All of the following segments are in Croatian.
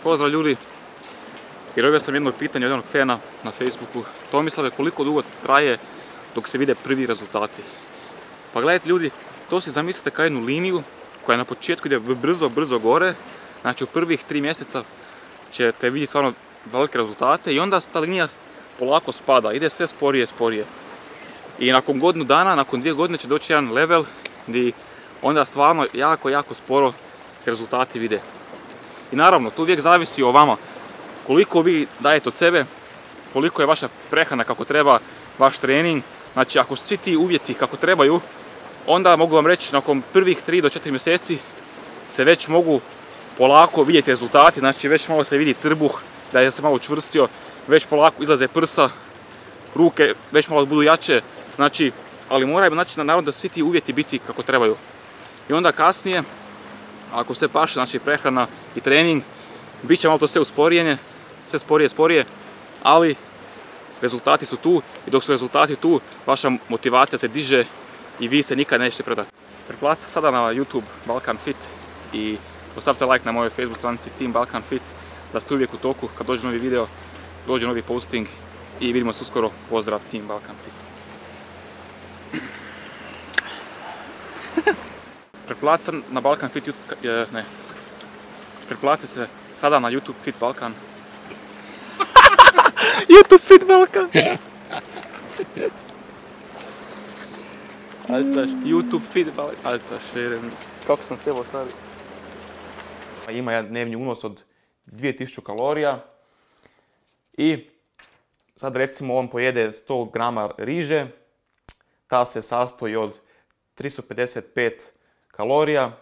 Pozdrav ljudi, jer dobio sam jedno pitanje od jednog fana na Facebooku. Tomislave, koliko dugo traje dok se vide prvi rezultati? Pa gledajte ljudi, to si zamislite kao jednu liniju koja na početku ide brzo gore. Znači u prvih 3 mjeseca ćete vidjeti stvarno velike rezultate i onda ta linija polako spada, ide sve sporije. I nakon godinu dana, nakon 2 godine će doći jedan level gdje onda stvarno jako sporo se rezultati vide. I naravno, tu uvijek zavisi o vama. Koliko vi dajete od sebe, koliko je vaša prehrana kako treba, vaš trening. Znači, ako svi ti uvjeti kako trebaju, onda mogu vam reći, nakon prvih 3 do 4 mjeseci se već mogu polako vidjeti rezultati. Znači, već malo se vidi trbuh, da je se malo učvrstio, već polako izlaze prsa, ruke već malo budu jače. Znači, ali moraju naravno da svi ti uvjeti biti kako trebaju. I onda kasnije, ako sve paše, znači prehrana i trening, bit će malo to sve usporijene, sve sporije, ali rezultati su tu i dok su rezultati tu, vaša motivacija se diže i vi se nikad nećete predati. Pretplatite se sada na YouTube Balkan Fit i ostavite like na mojoj Facebook stranici Team Balkan Fit, da ste uvijek u toku kad dođe novi video, dođe novi posting i vidimo se uskoro. Pozdrav Team Balkan Fit. Pretplatite se na Balkan Fit YouTube, pretplatite se sada na YouTube Fit Balkan. YouTube Fit Balkan! YouTube Fit Balkan. Kako sam se evo stavio? Ima jedan dnevni unos od 2000 kalorija. I sad recimo on pojede 100 grama riže. Ta se sastoji od 355 kalorija,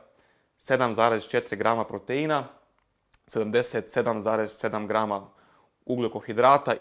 7,4 grama proteina, 77,7 grama ugljikohidrata